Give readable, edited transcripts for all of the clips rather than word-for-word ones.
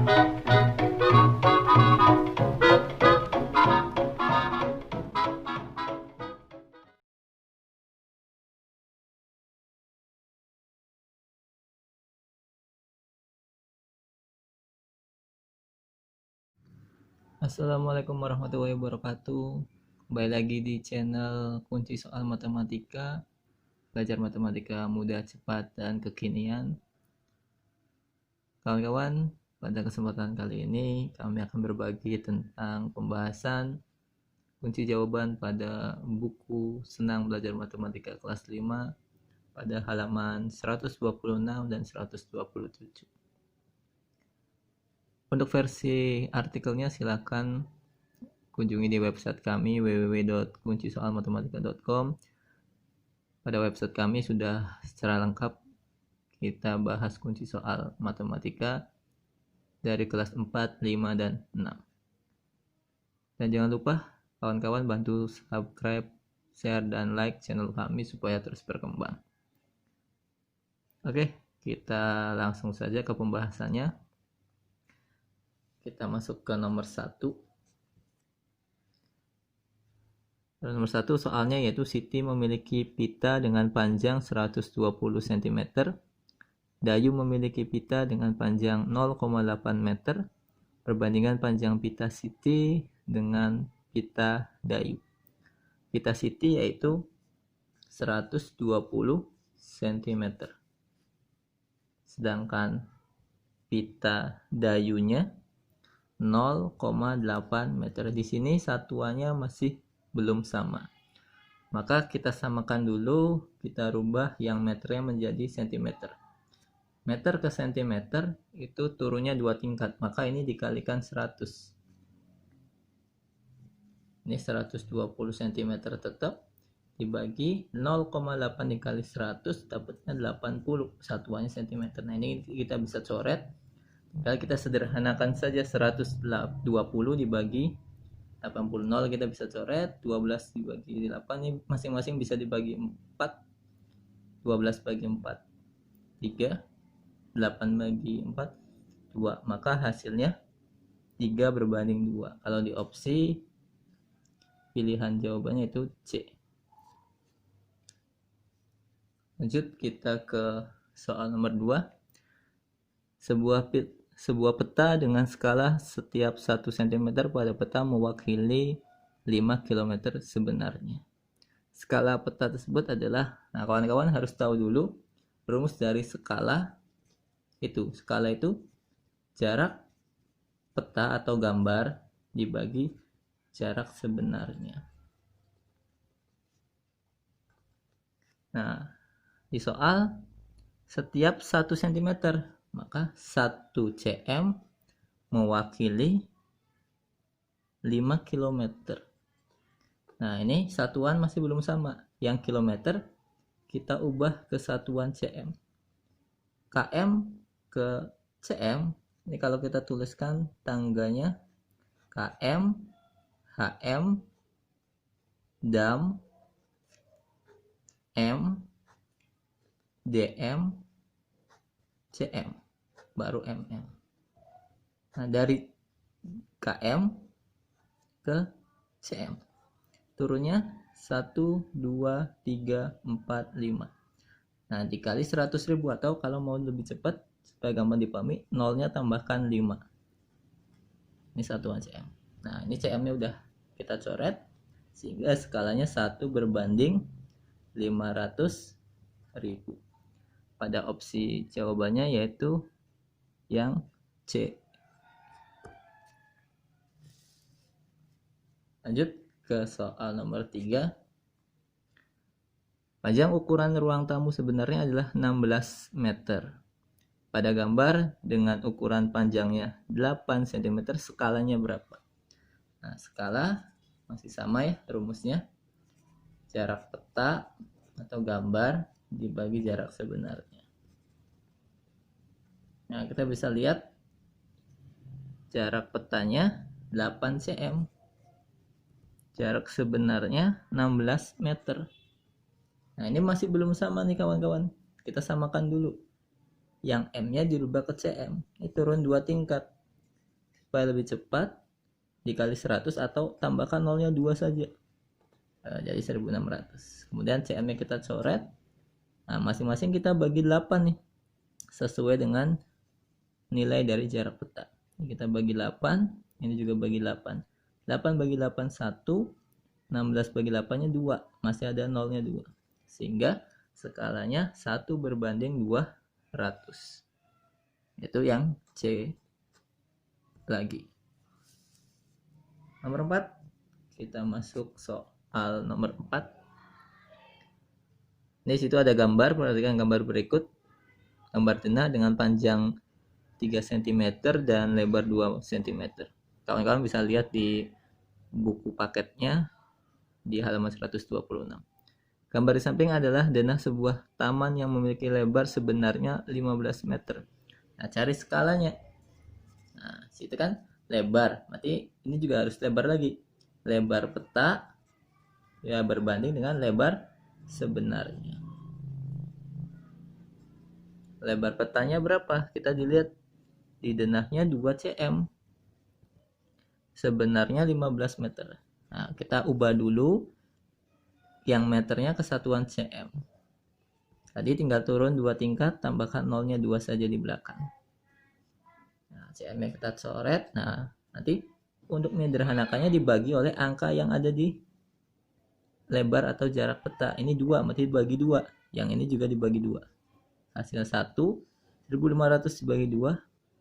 Assalamualaikum warahmatullahi wabarakatuh. Kembali lagi di channel Kunci Soal Matematika. Belajar matematika mudah, cepat, dan kekinian. Kawan-kawan, pada kesempatan kali ini kami akan berbagi tentang pembahasan kunci jawaban pada buku Senang Belajar Matematika kelas 5 pada halaman 126 dan 127. Untuk versi artikelnya silakan kunjungi di website kami www.kuncisoalmatematika.com. Pada website kami sudah secara lengkap kita bahas kunci soal matematika dari kelas 4, 5, dan 6. Dan jangan lupa kawan-kawan bantu subscribe, share, dan like channel kami supaya terus berkembang. Oke, kita langsung saja ke pembahasannya. Kita masuk ke nomor 1. Nomor 1 soalnya yaitu Siti memiliki pita dengan panjang 120 cm, Dayu memiliki pita dengan panjang 0,8 meter, perbandingan panjang pita Siti dengan pita Dayu. Pita Siti yaitu 120 cm, sedangkan pita Dayunya 0,8 meter. Di sini satuannya masih belum sama. Maka kita samakan dulu, kita rubah yang meternya menjadi cm. Meter ke cm itu turunnya 2 tingkat, maka ini dikalikan 100. Ini 120 cm tetap dibagi 0,8 dikali 100 dapatnya 80, satuannya cm. Nah, ini kita bisa coret. Kalau kita sederhanakan saja 120 dibagi 80, kita bisa coret. 12 dibagi 8, ini masing-masing bisa dibagi 4. 12 bagi 4 3, 8 bagi 4 2, maka hasilnya 3 berbanding 2. Kalau di opsi pilihan jawabannya itu C. Lanjut kita ke soal nomor 2. Sebuah peta dengan skala setiap 1 cm pada peta mewakili 5 km sebenarnya. Skala peta tersebut adalah, nah kawan-kawan harus tahu dulu rumus dari skala itu. Skala itu jarak peta atau gambar dibagi jarak sebenarnya. Nah, di soal setiap 1 cm, maka 1 cm mewakili 5 km. Nah, ini satuan masih belum sama. Yang kilometer kita ubah ke satuan cm. Km ke cm, ini kalau kita tuliskan tangganya km, hm, dam, m, dm, cm, baru mm. Nah, dari km ke cm turunnya 1, 2, 3, 4, 5. Nah, dikali 100.000, atau kalau mau lebih cepat supaya gampang dipahami, nolnya tambahkan 5. Ini satuan cm. Nah, ini cm-nya udah kita coret sehingga skalanya 1 berbanding 500.000. Pada opsi jawabannya yaitu yang C. Lanjut ke soal nomor 3. Panjang ukuran ruang tamu sebenarnya adalah 16 meter. Pada gambar dengan ukuran panjangnya 8 cm, skalanya berapa? Nah, skala masih sama ya rumusnya. Jarak peta atau gambar dibagi jarak sebenarnya. Nah, kita bisa lihat jarak petanya 8 cm. Jarak sebenarnya 16 meter. Nah, ini masih belum sama nih kawan-kawan. Kita samakan dulu. Yang M-nya dirubah ke cm. Ini turun 2 tingkat. supaya lebih cepat dikali 100 atau tambahkan nolnya 2 saja. Jadi 1600. Kemudian CM nya kita coret. Nah, masing-masing kita bagi 8 nih, sesuai dengan nilai dari jarak peta. Ini kita bagi 8, ini juga bagi 8. 8 bagi 8 1, 16 bagi 8 nya 2, masih ada nolnya 2. Sehingga skalanya 1 berbanding 200. Itu yang C lagi. Nomor 4, kita masuk soal nomor 4. Di situ ada gambar, perhatikan gambar berikut. Gambar denah dengan panjang 3 cm dan lebar 2 cm. Kawan-kawan bisa lihat di buku paketnya di halaman 126. Gambar di samping adalah denah sebuah taman yang memiliki lebar sebenarnya 15 meter. Nah, cari skalanya. Nah, situ kan lebar, berarti ini juga harus lebar lagi. Lebar peta ya berbanding dengan lebar sebenarnya. Lebar petanya berapa? Kita dilihat di denahnya 2 cm. Sebenarnya 15 meter. Nah, kita ubah dulu yang meternya ke satuan cm. Tadi tinggal turun 2 tingkat, tambahkan nolnya 2 saja di belakang. Nah, cm nya kita coret. Nah, nanti untuk menyederhanakannya dibagi oleh angka yang ada di lebar atau jarak peta. Ini 2, berarti dibagi 2. Yang ini juga dibagi 2. Hasil 1, 1500 dibagi 2,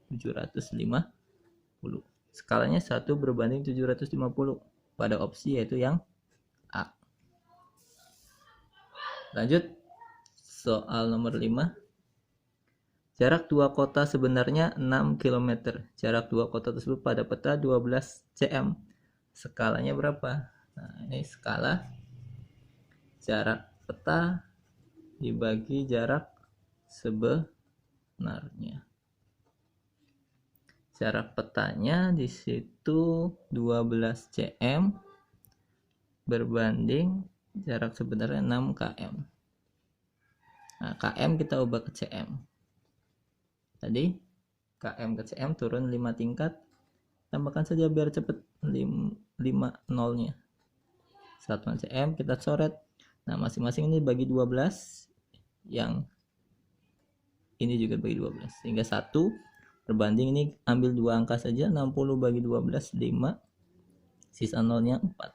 750. Skalanya 1 berbanding 750 pada opsi yaitu yang A. Lanjut, soal nomor 5. Jarak 2 kota sebenarnya 6 km. Jarak 2 kota tersebut pada peta 12 cm. Skalanya berapa? Nah, ini skala jarak peta dibagi jarak sebenarnya. Jarak petanya di situ 12 cm berbanding jarak sebenarnya 6 km. Nah, km kita ubah ke cm. Tadi km ke cm turun 5 tingkat. Tambahkan saja biar cepet 5 nolnya. Satuan cm kita coret. Nah, masing-masing ini bagi 12. Yang ini juga bagi 12. Sehingga 1 berbanding, ini ambil 2 angka saja. 60 bagi 12, 5. Sisa nolnya 4.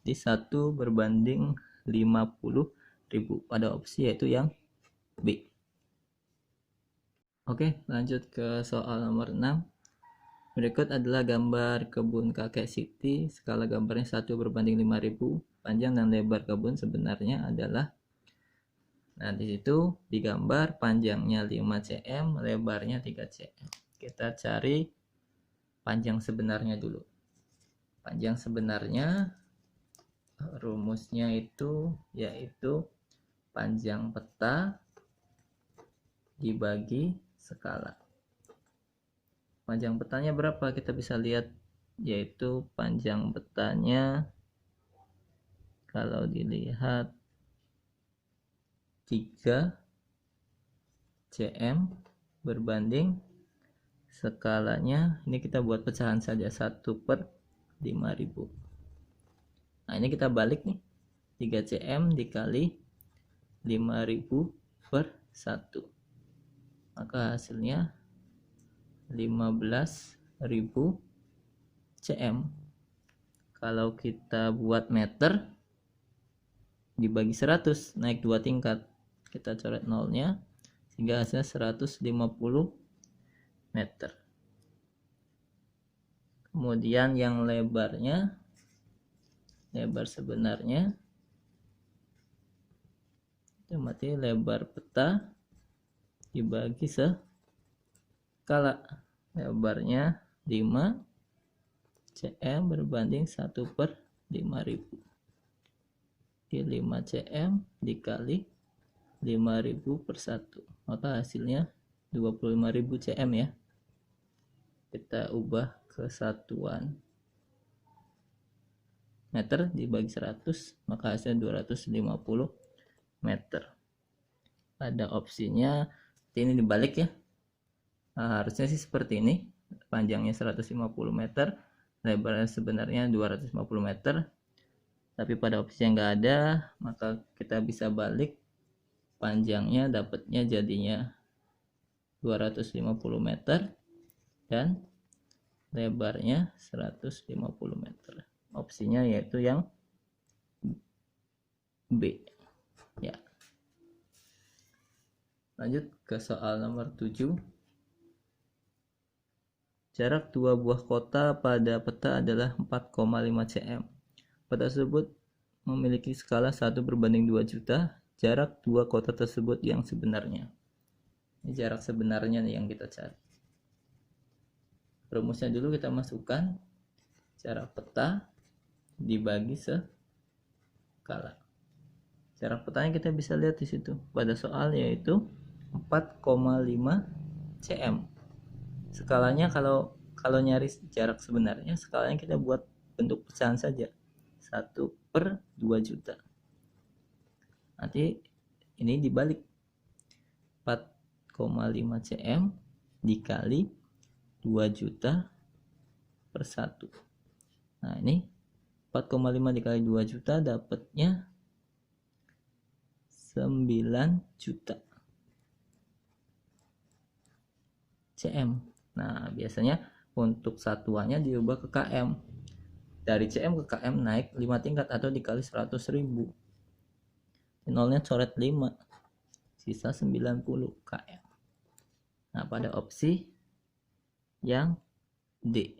Jadi 1 berbanding 50.000 pada opsi yaitu yang B. Oke, lanjut ke soal nomor 6. Berikut adalah gambar kebun kakek Siti. Skala gambarnya 1 berbanding 5.000. Panjang dan lebar kebun sebenarnya adalah, nah di situ digambar panjangnya 5 cm, lebarnya 3 cm. Kita cari panjang sebenarnya dulu. Panjang sebenarnya rumusnya itu yaitu panjang peta dibagi skala. Panjang petanya berapa? Kita bisa lihat yaitu panjang petanya kalau dilihat 3 cm berbanding skalanya, ini kita buat pecahan saja, 1/5000. Nah, ini kita balik nih, 3 cm dikali 5000 per 1, maka hasilnya 15.000 cm. Kalau kita buat meter dibagi 100, naik 2 tingkat, kita coret nolnya sehingga hasilnya 150 meter. Kemudian yang lebarnya, lebar sebenarnya itu berarti lebar peta dibagi skala. Lebarnya 5 cm berbanding 1/5000. 5 cm dikali 5000 per 1, maka hasilnya 25.000 cm ya. Kita ubah ke satuan meter dibagi 100, maka hasilnya 250 meter. Pada opsinya ini dibalik ya. Nah, harusnya sih seperti ini. panjangnya 150 meter, lebarnya sebenarnya 250 meter. Tapi pada opsi yang nggak ada, maka kita bisa balik, panjangnya dapatnya jadinya 250 meter dan lebarnya 150 meter. Opsinya yaitu yang B. Ya. Lanjut ke soal nomor 7. Jarak dua buah kota pada peta adalah 4,5 cm. Peta tersebut memiliki skala 1/2 juta. Jarak dua kota tersebut yang sebenarnya. Ini jarak sebenarnya nih yang kita cari. Rumusnya dulu kita masukkan. Jarak peta dibagi skala. Jarak petanya kita bisa lihat di situ pada soal, yaitu 4,5 cm. Skalanya kalau nyari jarak sebenarnya, skalanya kita buat bentuk pecahan saja, 1/2 juta. Nanti ini dibalik, 4,5 cm dikali 2 juta per 1. Nah ini 4,5 dikali 2 juta dapatnya 9 juta cm. Nah biasanya untuk satuannya diubah ke km. Dari cm ke km naik 5 tingkat atau dikali 100.000. Nolnya coret 5, sisa 90 km. Nah pada opsi yang D.